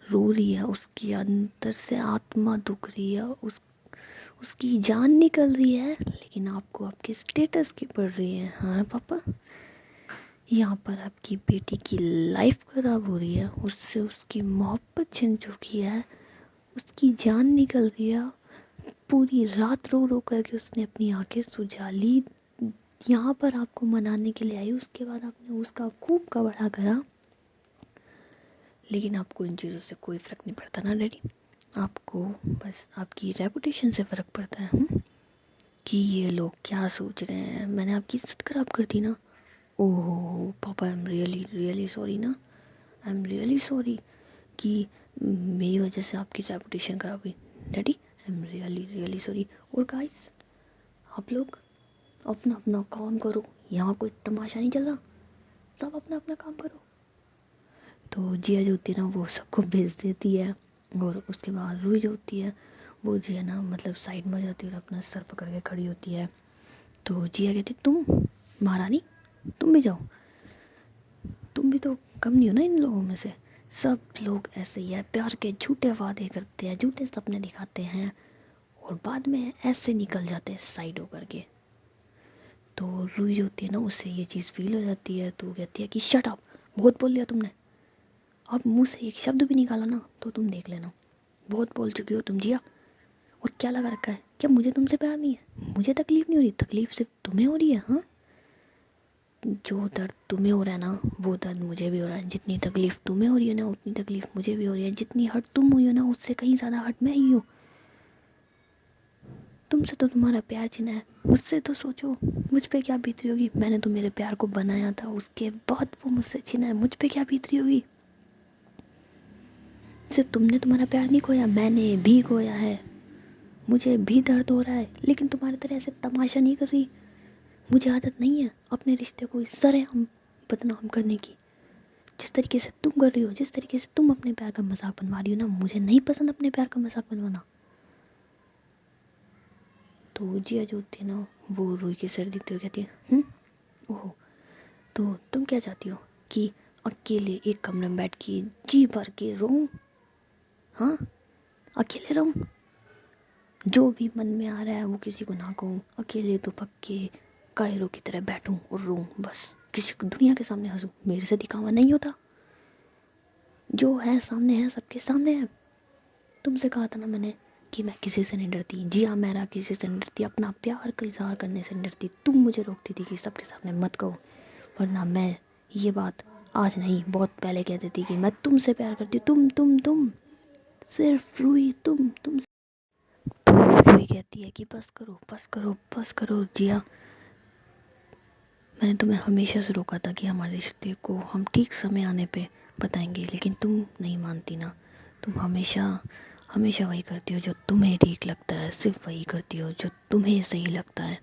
रो रही है, उसके अंदर से आत्मा दुख रही है, उसकी जान निकल रही है, लेकिन आपको आपके स्टेटस की पड़ रही है। हाँ पापा, यहाँ पर आपकी बेटी की लाइफ खराब हो रही है, उससे उसकी मोहब्बत छिन चुकी है, उसकी जान निकल रही है। पूरी रात रो रो करके उसने अपनी आंखें सुझा ली। यहाँ पर आपको मनाने के लिए आई, उसके बाद आपने उसका खूब कबाड़ा करा। लेकिन आपको इन चीज़ों से कोई फ़र्क नहीं पड़ता ना डैडी। आपको बस आपकी रेपुटेशन से फ़र्क पड़ता है कि ये लोग क्या सोच रहे हैं। मैंने आपकी इज्जत खराब कर दी ना। Oh papa, I am really really sorry ना। आई एम रियली सॉरी कि मेरी वजह से आपकी रेपुटेशन खराब हुई daddy. I am really really sorry. और गाइस, आप लोग अपना अपना काम करो, यहाँ कोई तमाशा नहीं चल रहा, सब अपना अपना काम करो। तो जिया जो होती है ना वो सबको भेज देती है, और उसके बाद रूही जो होती है वो जो है ना मतलब साइड में जाती है और अपना सर पकड़ के खड़ी होती है। तो जिया कहती तुम महारानी, तुम भी जाओ, तुम भी तो कम नहीं हो ना इन लोगों में से। सब लोग ऐसे ही है, प्यार के झूठे वादे करते हैं, झूठे सपने दिखाते हैं और बाद में ऐसे निकल जाते हैं साइड होकर के। तो रूही जो होती है ना उससे ये चीज़ फील हो जाती है। तो कहती है कि शट अप, बहुत बोल लिया तुमने, अब मुंह से एक शब्द भी निकाला ना तो तुम देख लेना, बहुत बोल चुकी हो तुम जिया। और क्या लगा रखा है, क्या मुझे तुमसे प्यार नहीं है? मुझे तकलीफ नहीं हो रही, तकलीफ सिर्फ तुम्हें हो रही है। हाँ, जो दर्द तुम्हें हो रहा है ना वो दर्द मुझे भी हो रहा है। जितनी तकलीफ तुम्हें हो रही है ना उतनी तकलीफ मुझे भी हो रही है। जितनी हर्ट तुम हुई हो ना उससे कहीं ज़्यादा हर्ट मैं ही हूँ। तुमसे तो तुम्हारा प्यार छिना है, मुझसे तो सोचो मुझ पे क्या बीत रही होगी। मैंने तो मेरे प्यार को बनाया था, उसके बाद वो मुझसे छिना है, मुझ पे क्या बीत रही होगी। सिर्फ तुमने तुम्हारा प्यार नहीं खोया, मैंने भी खोया है, मुझे भी दर्द हो रहा है। लेकिन तुम्हारी तरह ऐसे तमाशा नहीं कर रही। मुझे आदत नहीं है अपने रिश्ते को इस तरह हम बदनाम करने की। जिस तरीके से तुम कर रही हो, जिस तरीके से तुम अपने प्यार का मजाक बनवा रही हो ना, मुझे नहीं पसंद अपने प्यार का मजाक बनवाना। तो जिया जो होती है ना वो रूही के सर दिखते हुए कहती है ओह, तो तुम क्या चाहती हो कि अकेले एक कमरे में बैठ के जी भर के रहूं? हाँ, अकेले रहूं, जो भी मन में आ रहा है वो किसी को ना कहूँ, अकेले तो पक्के कायरों की तरह बैठूं और रोऊं, बस किसी को दुनिया के सामने हंसूं। मेरे से दिखावा नहीं होता, जो है सामने है, सबके सामने है। तुमसे कहा था ना मैंने कि मैं किसी से नहीं डरती। जी हाँ, मैं किसी से नहीं डरती, अपना प्यार का इजहार करने से नहीं डरती। तुम मुझे रोकती थी कि सबके सामने मत कहो, वरना मैं ये बात आज नहीं बहुत पहले कह देती कि मैं तुमसे प्यार करती हूँ। तुम सिर्फ रूही, तुम। तो रूही कहती है कि बस करो बस करो बस करो जिया, मैंने तुम्हें हमेशा से रोका था कि हमारे रिश्ते को हम ठीक समय आने पे बताएंगे, लेकिन तुम नहीं मानती ना। तुम हमेशा हमेशा वही करती हो जो तुम्हें ठीक लगता है, सिर्फ वही करती हो जो तुम्हें सही लगता है।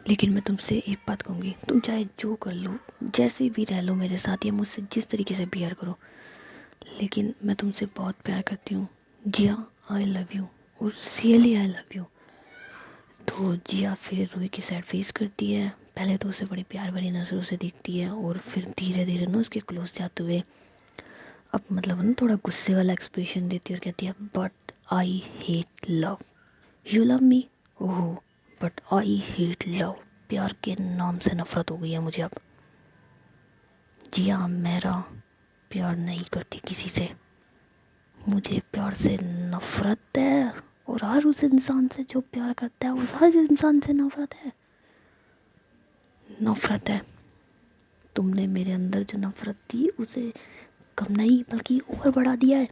लेकिन मैं तुमसे एक बात कहूँगी, तुम चाहे जो कर लो, जैसे भी रह लो मेरे साथ या मुझसे जिस तरीके से बिहेव करो, लेकिन मैं तुमसे बहुत प्यार करती हूँ जिया। आई लव यू, और रियली आई लव यू। तो जिया फिर रूही की साइड फेस करती है। पहले तो उसे बड़ी प्यार भरी नज़रों से देखती है और फिर धीरे धीरे ना उसके क्लोज जाते हुए अब मतलब ना थोड़ा गुस्से वाला एक्सप्रेशन देती है और कहती है but I hate love. You love me, oh but I hate love. प्यार के नाम से नफरत हो गई है मुझे अब। जिया मेरा प्यार नहीं करती किसी से, मुझे प्यार से नफरत है। और हर उस इंसान से जो प्यार करता है उस हर इंसान से नफरत है, नफरत है। तुमने मेरे अंदर जो नफरत थी उसे कम नहीं बल्कि और बढ़ा दिया है।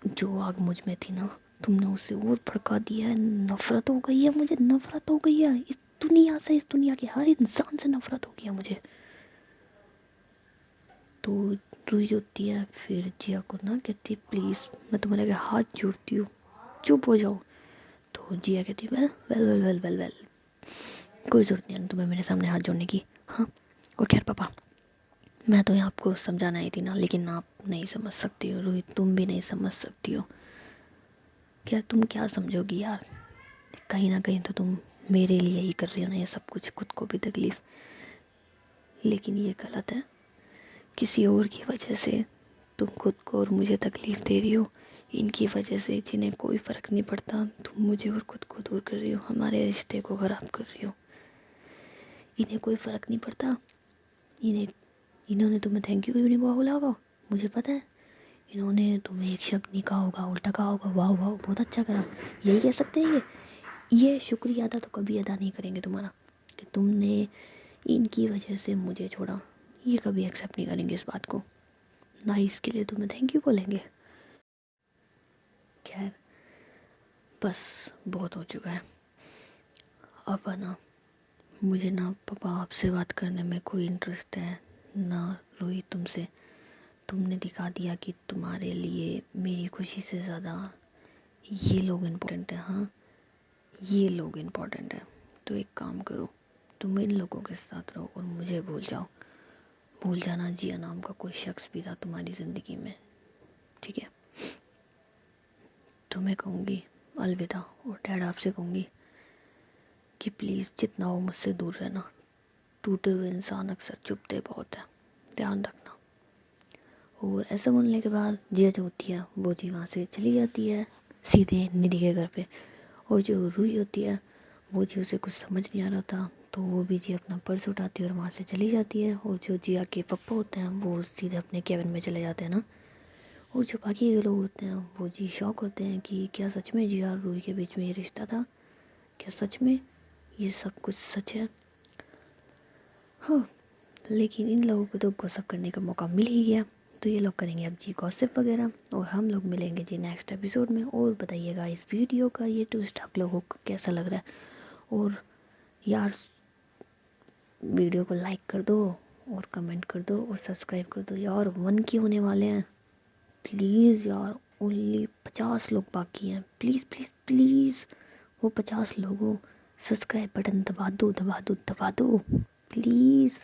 जो आग मुझ में थी ना तुमने उसे और भड़का दिया है। नफरत हो गई है मुझे, नफरत हो गई है इस दुनिया से, इस दुनिया के हर इंसान से नफरत हो गया मुझे। तो रूही होती है फिर जिया को ना कहती है प्लीज़ मैं तुम्हारे आगे हाथ जोड़ती हूँ, चुप हो जाओ। तो जिया कहती है well well well well well well, कोई ज़रूरत नहीं है तुम्हें मेरे सामने हाथ जोड़ने की। हाँ, और खैर पापा, मैं तो आपको समझाना ही थी ना, लेकिन आप नहीं समझ सकती हो रोहित, तुम भी नहीं समझ सकती हो। क्या तुम क्या समझोगी यार, कहीं ना कहीं तो तुम मेरे लिए ही कर रही हो ना ये सब कुछ, खुद को भी तकलीफ। लेकिन ये गलत है, किसी और की वजह से तुम खुद को और मुझे तकलीफ दे रही हो। इनकी वजह से जिन्हें कोई फ़र्क नहीं पड़ता, तुम मुझे और खुद को दूर कर रही हो, हमारे रिश्ते को ख़राब कर रही हो। इन्हें कोई फ़र्क नहीं पड़ता। इन्होंने तुम्हें थैंक यू भी नहीं बोला होगा, मुझे पता है। इन्होंने तुम्हें एक शब्द नहीं कहा होगा, उल्टा कहा होगा, वाह वाह बहुत अच्छा करा, यही कह सकते हैं। ये शुक्रिया अदा तो कभी अदा नहीं करेंगे तुम्हारा, कि तुमने इनकी वजह से मुझे छोड़ा। ये कभी एक्सेप्ट नहीं करेंगे इस बात को, ना इसके लिए तुम्हें थैंक यू बोलेंगे। खैर, बस बहुत हो चुका है। अब ना मुझे ना पापा आपसे बात करने में कोई इंटरेस्ट है, ना रोहित तुमसे। तुमने दिखा दिया कि तुम्हारे लिए मेरी खुशी से ज़्यादा ये लोग इम्पोर्टेंट है। हाँ, ये लोग इम्पोर्टेंट है। तो एक काम करो, तुम इन लोगों के साथ रहो और मुझे भूल जाओ। भूल जाना जिया नाम का कोई शख्स भी था तुम्हारी ज़िंदगी में, ठीक है। तुम्हें कहूँगी अलविदा, और डैड आपसे कहूँगी कि प्लीज़ जितना हो मुझसे दूर रहना। टूटे हुए इंसान अक्सर चुभते बहुत है, ध्यान रखना। और ऐसा बोलने के बाद जिया जो होती है वो जी वहाँ से चली जाती है सीधे निधि के घर पे। और जो रूही होती है वो जी, उसे कुछ समझ नहीं आ रहा था, तो वो भी जी अपना पर्स उठाती है और वहाँ से चली जाती है। और जो जिया के पप्पा होते हैं वो सीधे अपने केबिन में चले जाते हैं ना। और जो बाकी के लोग होते हैं वो जी शौक होते हैं कि क्या सच में जिया और रूही के बीच में ये रिश्ता था, क्या सच में ये सब कुछ सच है। हाँ, लेकिन इन लोगों को तो गॉसिप करने का मौका मिल ही गया, तो ये लोग करेंगे अब जी गॉसिप वगैरह, और हम लोग मिलेंगे जी नेक्स्ट एपिसोड में। और बताइएगा इस वीडियो का ये ट्विस्ट आप लोगों को कैसा लग रहा है। और यार वीडियो को लाइक कर दो और कमेंट कर दो और सब्सक्राइब कर दो यार, 1K होने वाले हैं प्लीज़ यार। ओनली 50 लोग बाकी हैं, प्लीज़ प्लीज़ प्लीज़ वो 50 लोगों सब्सक्राइब बटन दबा दो दबा दो दबा दो प्लीज़।